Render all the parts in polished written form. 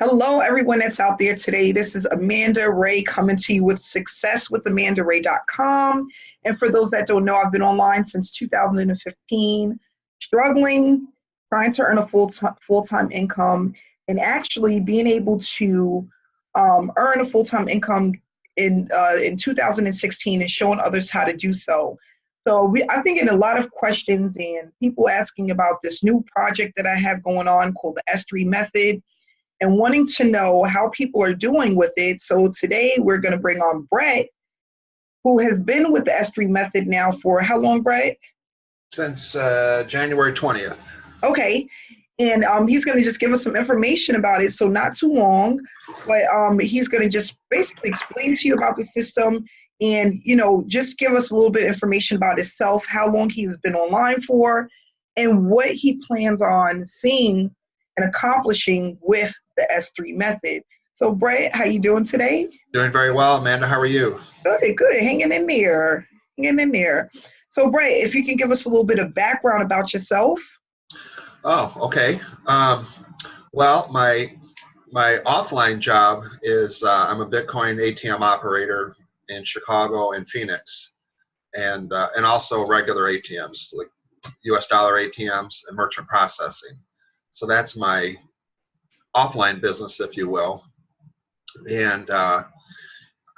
Hello, everyone that's out there today. This is Amanda Ray coming to you with successwithamandaray.com. And for those that don't know, I've been online since 2015, struggling, trying to earn a full-time income, and actually being able to earn a full-time income in 2016 and showing others how to do so. So I've been getting a lot of questions and people asking about this new project that I have going on called the S3 method, and wanting to know how people are doing with it. So today we're going to bring on Brett, who has been with the S3 method now for how long, Brett? Since January 20th. Okay. And he's going to just give us some information about it. So not too long, but he's going to just basically explain to you about the system and, just give us a little bit of information about himself, how long he's been online for, and what he plans on seeing and accomplishing with the S3 method. So Brett, how you doing today? Doing very well, Amanda. How are you? Good. Hanging in there. So Brett, if you can give us a little bit of background about yourself. Oh, okay. Well, my offline job is I'm a Bitcoin ATM operator in Chicago and Phoenix, and also regular ATMs like U.S. dollar ATMs and merchant processing. So that's my offline business, if you will, and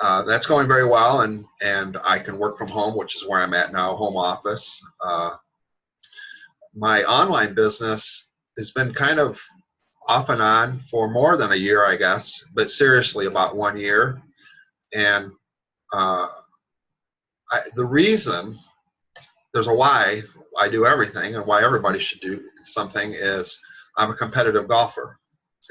that's going very well. And I can work from home, which is where I'm at now, home office. My online business has been kind of off and on for more than a year, I guess, but seriously about 1 year. And the reason, there's a why I do everything and why everybody should do something is I'm a competitive golfer.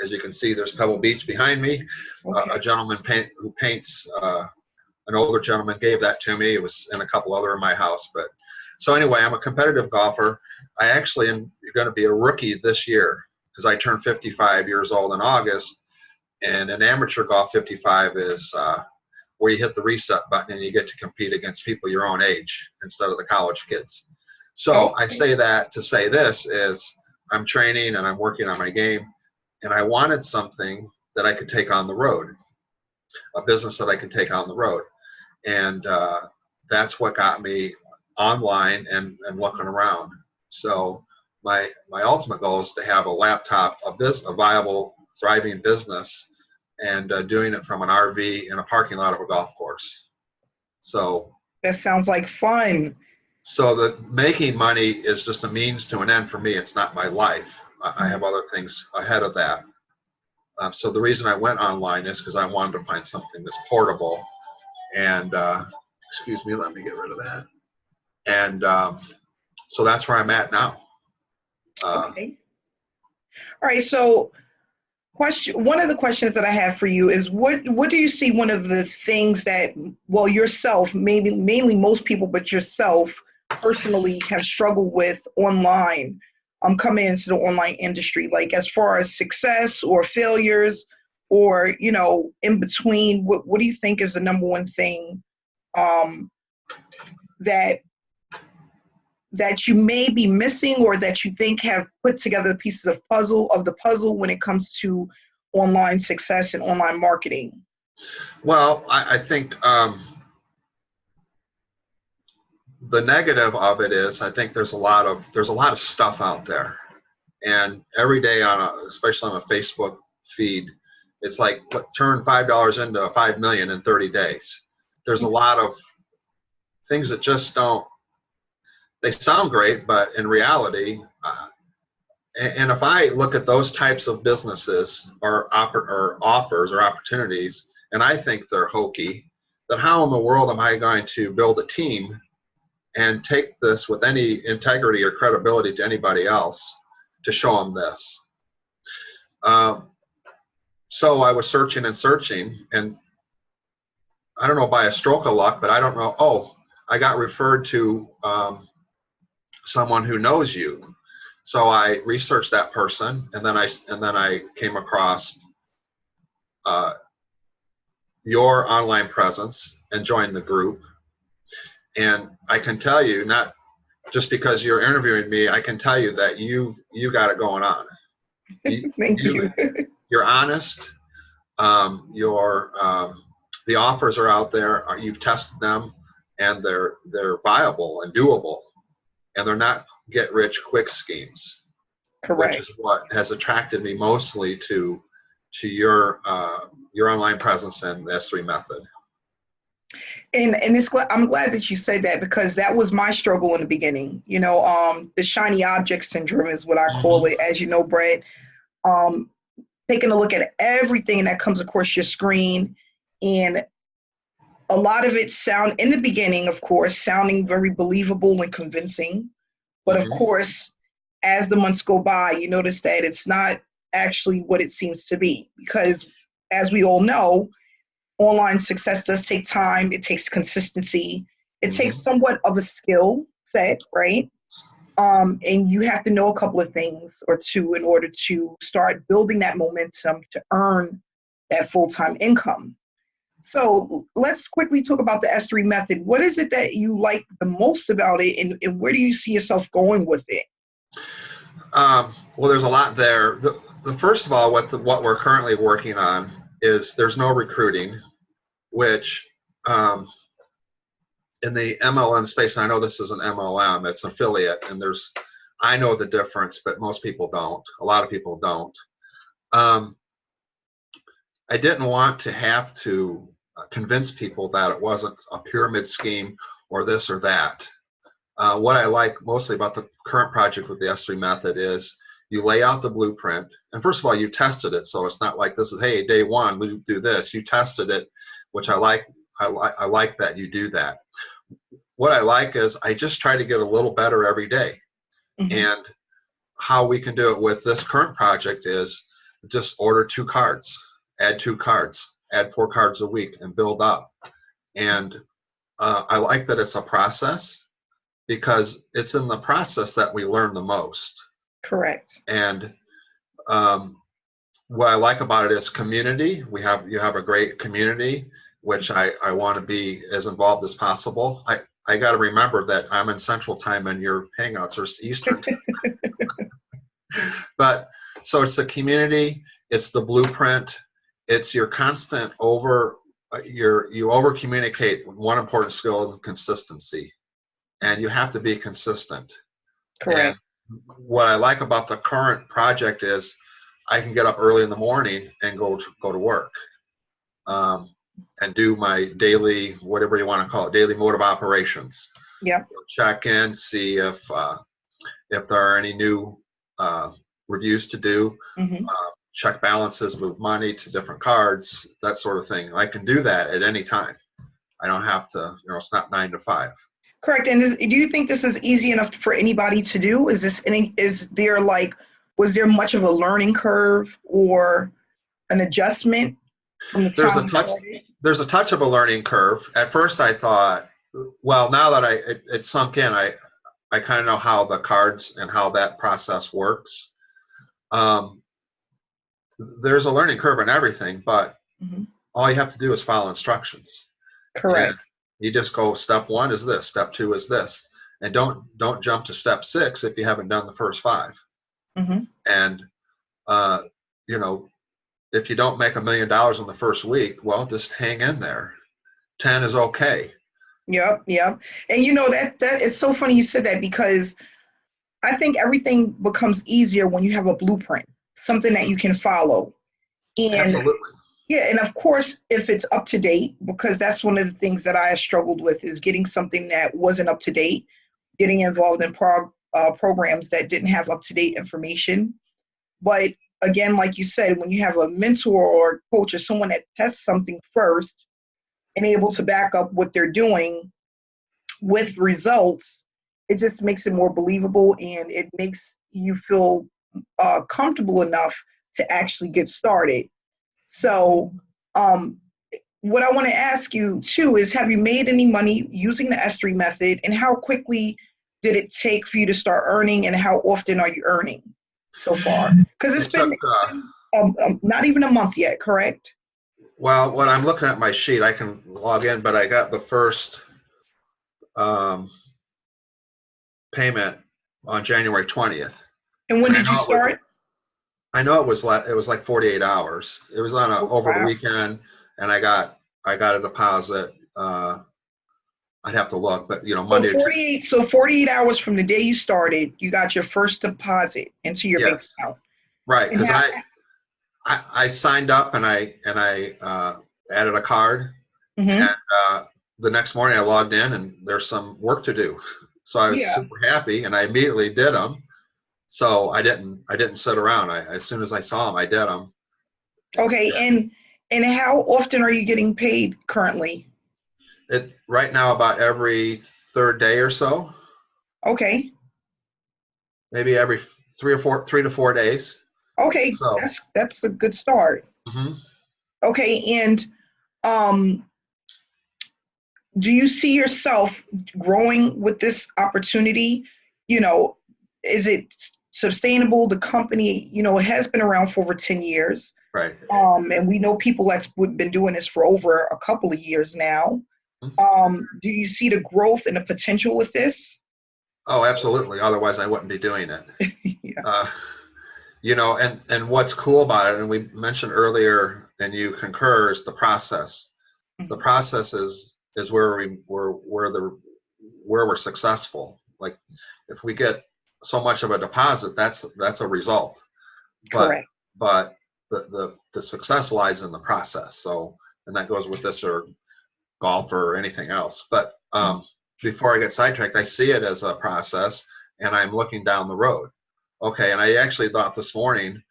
As you can see, there's Pebble Beach behind me. Okay. A gentleman who paints, an older gentleman gave that to me. It was in a couple other in my house. But so anyway, I'm a competitive golfer. I actually am going to be a rookie this year because I turned 55 years old in August. And in amateur golf, 55 is where you hit the reset button and you get to compete against people your own age instead of the college kids. So okay. I say that to say this is I'm training and I'm working on my game, and I wanted something that I could take on the road, a business that I could take on the road. And that's what got me online and looking around. So my ultimate goal is to have a laptop, a viable, thriving business, and doing it from an RV in a parking lot of a golf course. So that sounds like fun. So the making money is just a means to an end for me. It's not my life. I have other things ahead of that. So the reason I went online is because I wanted to find something that's portable. And excuse me, let me get rid of that. And so that's where I'm at now. Okay. All right. So one of the questions that I have for you is what do you see one of the things that, well, yourself, mainly most people, but yourself personally have struggled with online, coming into the online industry, like as far as success or failures or, in between, what do you think is the number one thing that you may be missing or that you think have put together the pieces of the puzzle when it comes to online success and online marketing? Well, I think the negative of it is I think there's a lot of stuff out there, and every day especially on a Facebook feed, it's like turn $5 into $5 million in 30 days. There's a lot of things that just don't. They sound great, but in reality, and if I look at those types of businesses or offers or opportunities, and I think they're hokey, then how in the world am I going to build a team and take this with any integrity or credibility to anybody else to show them this? So I was searching and searching, and I don't know, by a stroke of luck, but I don't know, I got referred to someone who knows you. So I researched that person, and then I came across your online presence and joined the group. And I can tell you, not just because you're interviewing me, I can tell you that you got it going on. Thank you. you're honest. The offers are out there. You've tested them, and they're viable and doable, and they're not get rich quick schemes. Which Correct. is what has attracted me mostly to your online presence and the S3 method. And I'm glad that you said that, because that was my struggle in the beginning. The shiny object syndrome is what I call it. As you know, Brett, taking a look at everything that comes across your screen, and a lot of it in the beginning, of course, sounding very believable and convincing. But of course, as the months go by, you notice that it's not actually what it seems to be, because as we all know, online success does take time. It takes consistency. It takes somewhat of a skill set, right? And you have to know a couple of things or two in order to start building that momentum to earn that full-time income. So let's quickly talk about the S3 method. What is it that you like the most about it, and where do you see yourself going with it? Well, there's a lot there. The first of all, what we're currently working on is there's no recruiting, which in the MLM space, and I know this is an MLM, it's an affiliate, and I know the difference, but most people don't. A lot of people don't. I didn't want to have to convince people that it wasn't a pyramid scheme or this or that. What I like mostly about the current project with the S3 method is you lay out the blueprint, and first of all, you tested it, so it's not like this is, hey, day one, we do this. You tested it, which I like. I like that you do that. What I like is I just try to get a little better every day. And how we can do it with this current project is just order 2 cards, add 2 cards, add 4 cards a week, and build up. And I like that it's a process, because it's in the process that we learn the most. Correct. And what I like about it is community. You have a great community, which I want to be as involved as possible. I got to remember that I'm in Central Time and your Hangouts are Eastern Time. But so it's the community, it's the blueprint, it's your constant you over communicate. One important skill is consistency, and you have to be consistent. Correct. And what I like about the current project is I can get up early in the morning and go to work, and do my daily, whatever you want to call it, daily mode of operations. Yeah. Check in, see if there are any new reviews to do, check balances, move money to different cards, that sort of thing. I can do that at any time. I don't have to, it's not 9 to 5. Correct. And do you think this is easy enough for anybody to do? Was there much of a learning curve or an adjustment from the time you started? There's a touch of a learning curve. At first I thought, well, now that it sunk in, I kind of know how the cards and how that process works. There's a learning curve in everything, but all you have to do is follow instructions. Correct. And you just go, step 1 is this, step 2 is this, and don't jump to step 6 if you haven't done the first 5. And if you don't make $1 million in the first week, well, just hang in there. 10 is okay. Yep. And that it's so funny you said that, because I think everything becomes easier when you have a blueprint, something that you can follow. And absolutely. Yeah, and of course, if it's up to date, because that's one of the things that I have struggled with, is getting something that wasn't up to date, getting involved in programs that didn't have up to date information. But again, like you said, when you have a mentor or coach or someone that tests something first and able to back up what they're doing with results, it just makes it more believable, and it makes you feel comfortable enough to actually get started. So what I want to ask you too is, have you made any money using the S3 method, and how quickly did it take for you to start earning, and how often are you earning so far? Because it's been not even a month yet, correct? Well, when I'm looking at my sheet, I can log in, but I got the first payment on January 20th. And when did you start? I know it was like 48 hours. It was on over the Wow. weekend, and I got a deposit. I'd have to look, but So Monday or Tuesday. 48 hours from the day you started, you got your first deposit into your bank Yes, account. right. And Because I signed up and I added a card, and mm-hmm. the next morning I logged in and there's some work to do. So I was Yeah. super happy and I immediately did them. So I didn't sit around. As soon as I saw them, I did them. Okay. And how often are you getting paid currently? It right now about every third day or so, Okay. maybe every 3 to 4 days. Okay. So That's a good start. mhm. Okay. And um, do you see yourself growing with this opportunity? You know, is it sustainable? The company, it has been around for over 10 years. Right. And we know people that's been doing this for over a couple of years now. Mhm. Do you see the growth and the potential with this? Oh, absolutely. Otherwise, I wouldn't be doing it. Yeah. Uh, and what's cool about it, and we mentioned earlier, and you concur, is the process. The Mhm. process is where we're successful. Like if we get so much of a deposit, that's a result. But Correct. but the success lies in the process. So, and that goes with this or golf or anything else. But Mhm. before I get sidetracked, I see it as a process, and I'm looking down the road. Okay, and I actually thought this morning,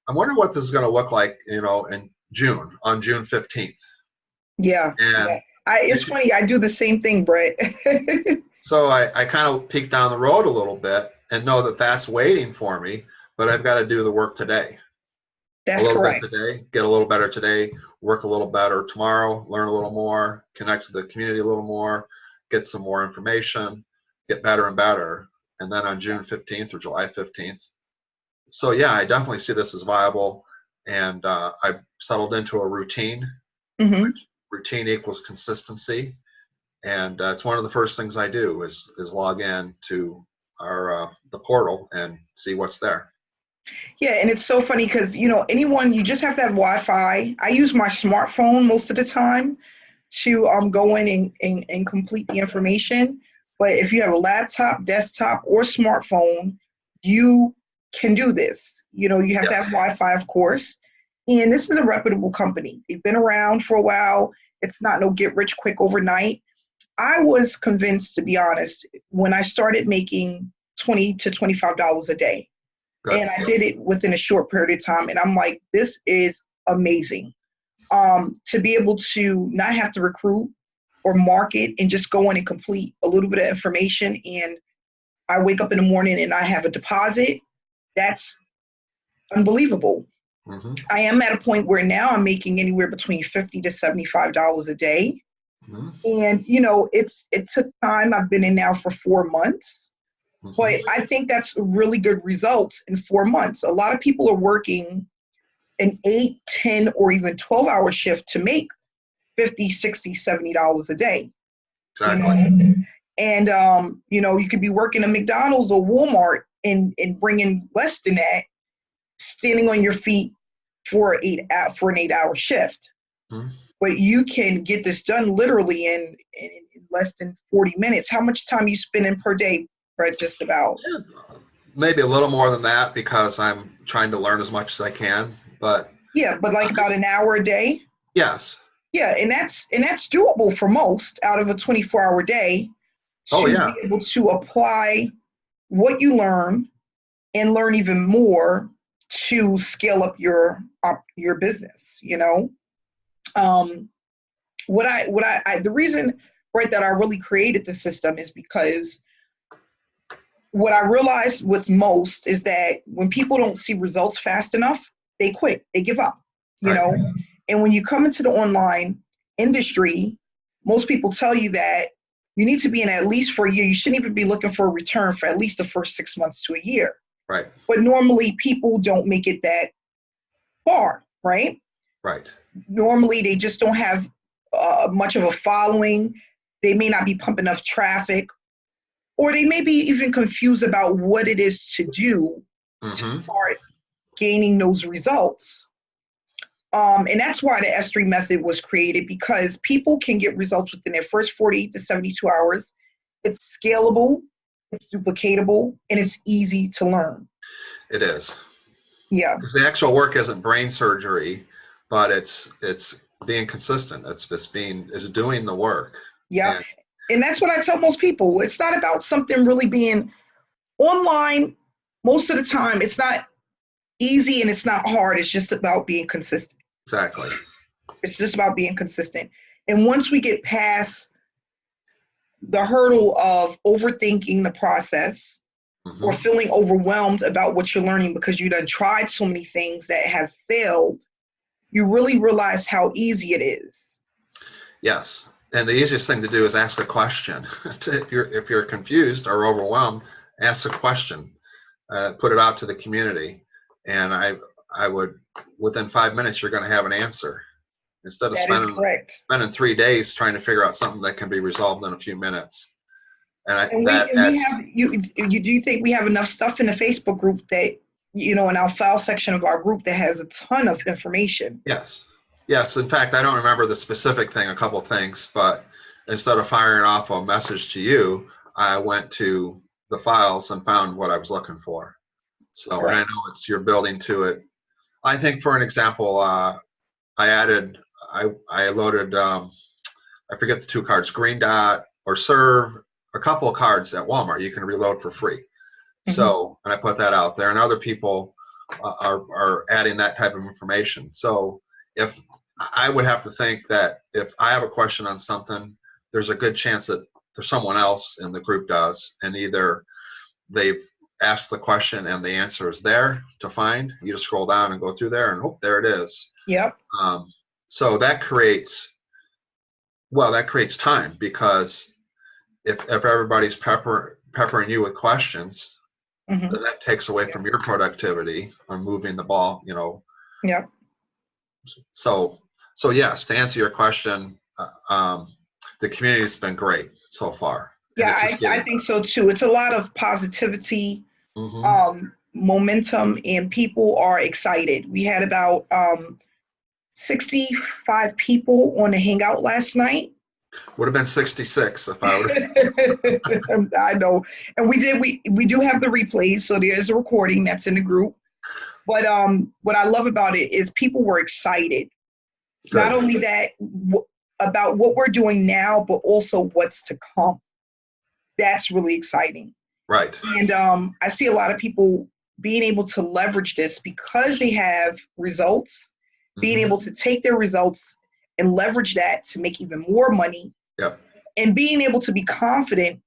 I wonder what this is going to look like, in June, on June 15th. Yeah. Yeah. And It's funny. I do the same thing, Brett. so I kind of peek down the road a little bit and know that that's waiting for me, but I've got to do the work today. A That's little bit correct. today, get a little better today, work a little better tomorrow, learn a little more, connect to the community a little more, get some more information, get better and better. And then on June 15th or July 15th. So yeah, I definitely see this as viable. And I've settled into a routine. Hmm. Routine equals consistency. And it's one of the first things I do is log in to our the portal and see what's there. Yeah, and it's so funny because anyone, you just have to have Wi-Fi. I use my smartphone most of the time to go in and complete the information. But if you have a laptop, desktop, or smartphone, you can do this. You have to have Yes. Wi-Fi, of course. And this is a reputable company. They've been around for a while. It's not no get rich quick overnight. I was convinced, to be honest, when I started making $20 to $25 a day. Good. And I did it within a short period of time. And I'm like, this is amazing. To be able to not have to recruit or market and just go in and complete a little bit of information. And I wake up in the morning and I have a deposit. That's unbelievable. Hmm. I am at a point where now I'm making anywhere between $50 to $75 a day. Hmm. And it took time. I've been in now for 4 months. Hmm. But I think that's really good results in 4 months. A lot of people are working an 8, 10, or even 12-hour shift to make $50, $60, $70 a day. You Exactly. know, and you could be working at McDonald's or Walmart and bringing less than that, standing on your feet for an 8-hour shift. Hmm. But you can get this done literally in less than 40 minutes. How much time you spending per day, Brett? Just about. Maybe a little more than that because I'm trying to learn as much as I can. But Yeah, but like about an hour a day. yes. Yeah, and that's doable for most out of a 24-hour day Oh to yeah. be able to apply what you learn and learn even more to scale up your business. Um, the reason, right, that I really created the system is because what I realized with most is that when people don't see results fast enough, they quit, they give up, you Right. know? And when you come into the online industry, most people tell you that you need to be in at least for a year. You shouldn't even be looking for a return for at least the first 6 months to a year. Right. But normally people don't make it that far, right? Right. Normally they just don't have much of a following. They may not be pumping enough traffic, or they may be even confused about what it is to do to Hmm. start gaining those results. And that's why the S3 method was created, because people can get results within their first 48 to 72 hours. It's scalable, it's duplicatable, and it's easy to learn. It is. Yeah. Because the actual work isn't brain surgery, but it's being consistent. It's doing the work. Yeah. And that's what I tell most people. It's not about something really being online. Most of the time, it's not easy and it's not hard. It's just about being consistent. Exactly. It's just about being consistent. And once we get past the hurdle of overthinking the process, Mm-hmm. or feeling overwhelmed about what you're learning because you done tried so many things that have failed, you really realize how easy it is. Yes. And the easiest thing to do is ask a question. If you're confused or overwhelmed, ask a question. Put it out to the community. And I would, within 5 minutes, you're going to have an answer. Instead of spending 3 days trying to figure out something that can be resolved in a few minutes. Do you think we have enough stuff in the Facebook group that, in our file section of our group that has a ton of information? Yes. Yes. In fact, I don't remember the specific thing, a couple things, but instead of firing off a message to you, I went to the files and found what I was looking for. So, and I know you're building to it. I think, for an example, I loaded, I forget the 2 cards, Green Dot or Serve, a couple of cards at Walmart you can reload for free. Mm-hmm. So, and I put that out there, and other people are adding that type of information. So if I would have to think that if I have a question on something, there's a good chance that there's someone else in the group does, and either they've asked the question and the answer is there to find. You just scroll down and go through there, and there it is. Yep. So that creates time, because if everybody's peppering you with questions, mm-hmm. then that takes away from your productivity on moving the ball, Yep. So yes, to answer your question, the community's been great so far. Yeah, I think so too. It's a lot of positivity, mm-hmm. Momentum, and people are excited. We had about 65 people on the Hangout last night. Would have been 66 if I would. I know. And we do have the replays, so there's a recording that's in the group. But what I love about it is people were excited. Good. Not only that, about what we're doing now, but also what's to come. That's really exciting. Right. And I see a lot of people being able to leverage this because they have results, mm-hmm. being able to take their results and leverage that to make even more money. Yep. And being able to be confident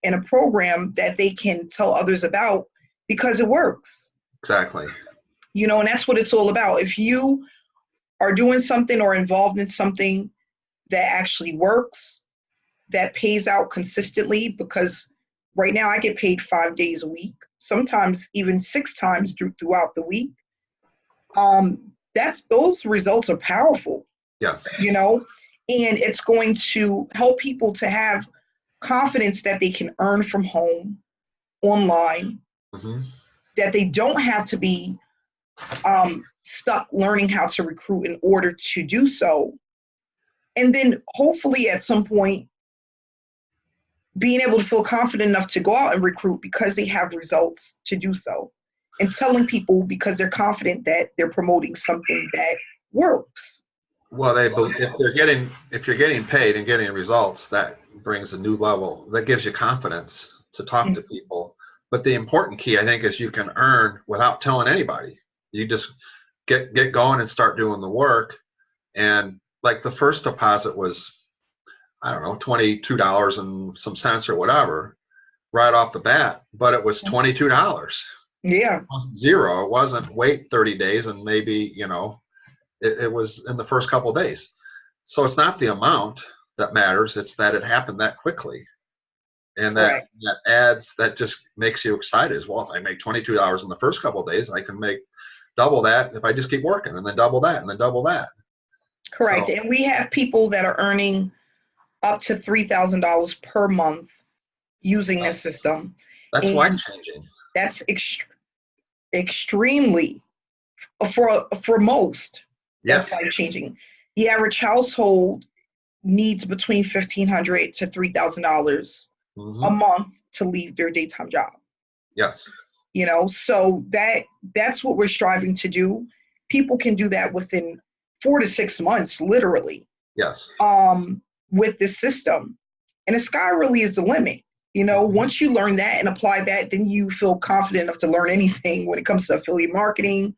in a program that they can tell others about because it works. Exactly. And that's what it's all about. If you are doing something or involved in something that actually works, that pays out consistently, because right now I get paid 5 days a week, sometimes even 6 times throughout the week. Those results are powerful. Yes. And it's going to help people to have confidence that they can earn from home, online, mm-hmm. that they don't have to be stuck learning how to recruit in order to do so. And then hopefully at some point, being able to feel confident enough to go out and recruit because they have results to do so. And telling people because they're confident that they're promoting something that works. Well, if you're getting paid and getting results, that brings a new level. That gives you confidence to talk mm-hmm. to people. But the important key, I think, is you can earn without telling anybody. You just get going and start doing the work. And like the first deposit was, I don't know, $22 and some cents or whatever, right off the bat. But it was $22. Yeah. It wasn't zero. It wasn't wait 30 days and maybe, it was in the first couple of days. So it's not the amount that matters. It's that it happened that quickly. And that just makes you excited as well. If I make $22 in the first couple of days, I can make double that if I just keep working, and then double that, and then double that. Correct. So, and we have people that are earning up to $3,000 per month using this system. That's life-changing. That's extremely For most, that's Yes. life changing. The average household needs between $1,500 to $3,000 a Hmm. month to leave their daytime job. Yes. So that's what we're striving to do. People can do that within 4 to 6 months, literally, Yes. with this system. And the sky really is the limit. Hmm. Once you learn that and apply that, then you feel confident enough to learn anything when it comes to affiliate marketing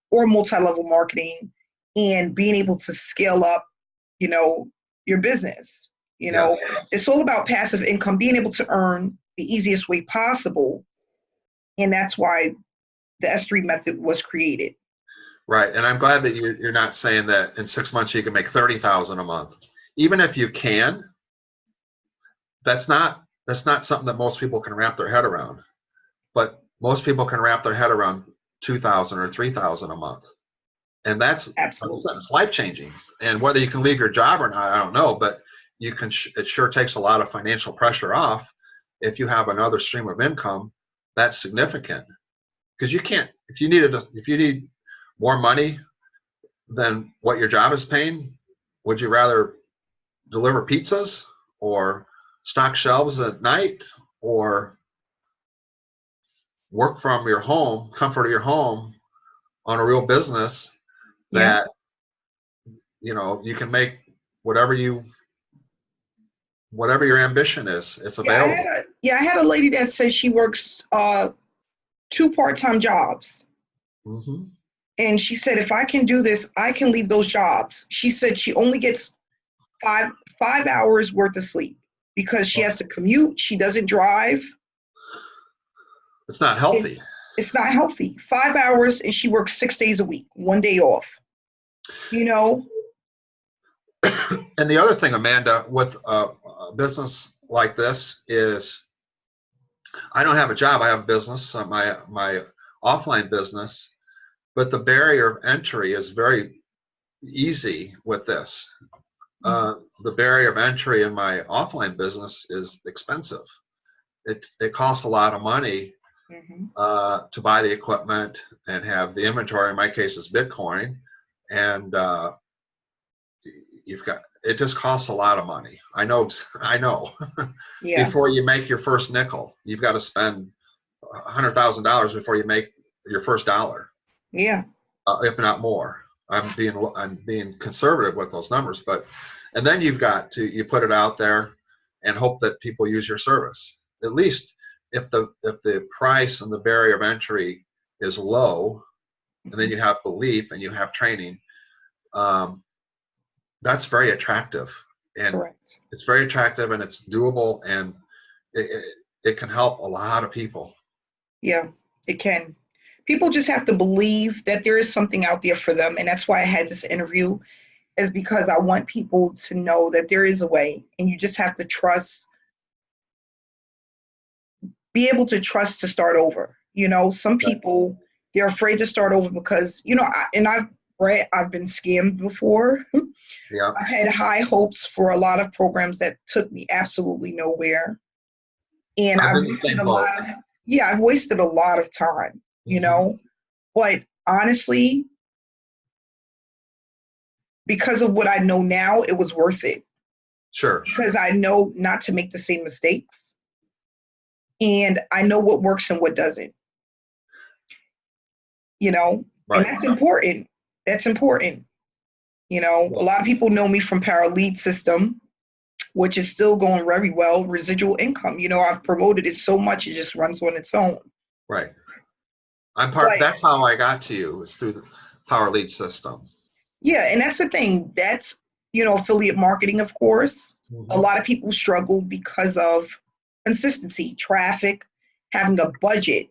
or multi-level marketing and being able to scale up, your business. Yes. It's all about passive income, being able to earn the easiest way possible. And that's why the S3 method was created. Right. And I'm glad that you're not saying that in 6 months you can make 30,000 a month. Even if you can, that's not something that most people can wrap their head around. But most people can wrap their head around 2,000 or 3,000 a month. And that's Absolutely. it's life changing. And whether you can leave your job or not, I don't know, but you can. It sure takes a lot of financial pressure off if you have another stream of income that's significant. Because you can't, if you need more money than what your job is paying, would you rather deliver pizzas or stock shelves at night or work from your home, comfort of your home on a real business Yeah. that you can make whatever your ambition is, it's available. I had a lady that says she works 2 part-time jobs. Hmm. And she said, if I can do this, I can leave those jobs. She said she only gets five hours worth of sleep because she has to commute. She doesn't drive. It's not It, healthy. it's not healthy. 5 hours, and she works 6 days a week, 1 day off. And the other thing, Amanda, with a business like this is I don't have a job. I have a business, my offline business, but the barrier of entry is very easy with this. The barrier of entry in my offline business is expensive. It costs a lot of money Mm-hmm. to buy the equipment and have the inventory. In my case, is Bitcoin, and it just costs a lot of money. I know. Yeah. Before you make your first nickel, you've got to spend $100,000 before you make your first dollar, Yeah. if not more. I'm being conservative with those numbers, and then you put it out there and hope that people use your service. At least if the price and the barrier of entry is low, and then you have belief and you have training, that's very attractive. And Correct. it's very attractive and it's doable, and it can help a lot of people. Yeah, it can. People just have to believe that there is something out there for them. And that's why I had this interview, is because I want people to know that there is a way, and you just have to be able to trust to start over. Some people, they're afraid to start over because, I've been scammed before. Yeah. I had high hopes for a lot of programs that took me absolutely nowhere. And I'm in the same boat. I've wasted a lot of time, Mm-hmm. but honestly, because of what I know now, it was worth it. Sure. Because I know not to make the same mistakes. And I know what works and what doesn't, and Right. that's important. That's important. A lot of people know me from Paralead System, which is still going very well. Residual income. I've promoted it so much, it just runs on its own. Right. But That's how I got to you, is through the Power Lead system. yeah, and that's the thing. That's, affiliate marketing, of course. A Mm-hmm. lot of people struggle because of consistency, traffic, having a budget.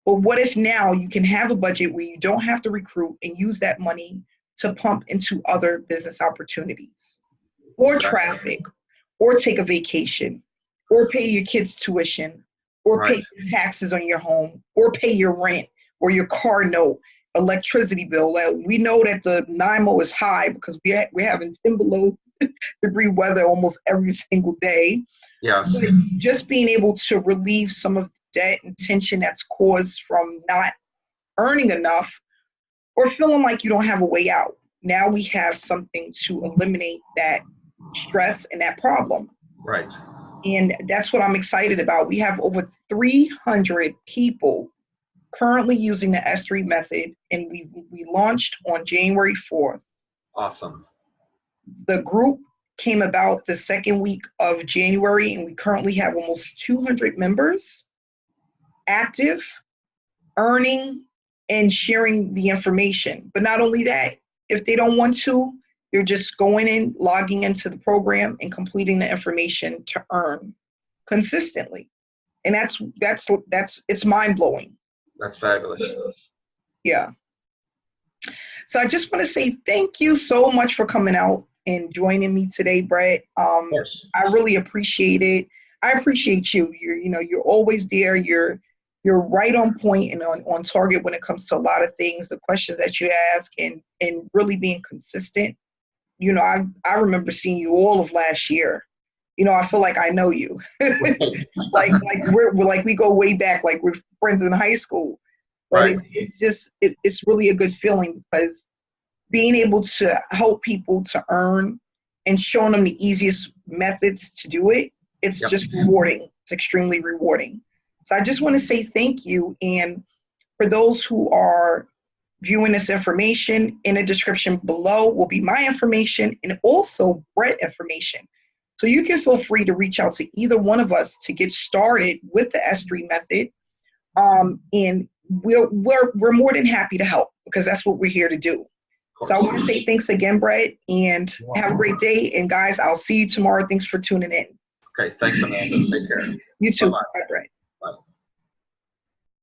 But what if now you can have a budget where you don't have to recruit and use that money to pump into other business opportunities, or Exactly. traffic, or take a vacation, or pay your kids' tuition, or Right. pay your taxes on your home, or pay your rent, or your car note, electricity bill. We know that the NIMO is high because we're having 10 below degree weather almost every single day. Yes. But just being able to relieve some of the debt and tension that's caused from not earning enough or feeling like you don't have a way out. Now we have something to eliminate that stress and that problem. Right. And that's what I'm excited about. We have over 300 people currently using the S3 method, and we launched on January 4th. Awesome. The group came about the second week of January, and we currently have almost 200 members active, earning, and sharing the information. But not only that, if they don't want to, they're just going in, logging into the program, and completing the information to earn consistently. And that's it's mind-blowing. That's fabulous. Yeah. So I just want to say thank you so much for coming out and joining me today, Brett. I really appreciate it. I appreciate you. You're always there. You're right on point and on target when it comes to a lot of things, the questions that you ask, and really being consistent. I remember seeing you all of last year. I feel like I know you. like we go way back, like we're friends in high school. But right. It's really a good feeling, because being able to help people to earn and showing them the easiest methods to do it, it's just rewarding. It's extremely rewarding. So I just want to say thank you. And for those who are viewing this information, in the description below will be my information and also Brett information. So you can feel free to reach out to either one of us to get started with the S3 method. And we're more than happy to help, because that's what we're here to do. So I want to say thanks again, Brett, and have a great day. And guys, I'll see you tomorrow. Thanks for tuning in. Okay, thanks, Amanda. Take care. You too. Bye-bye. Bye, Brett.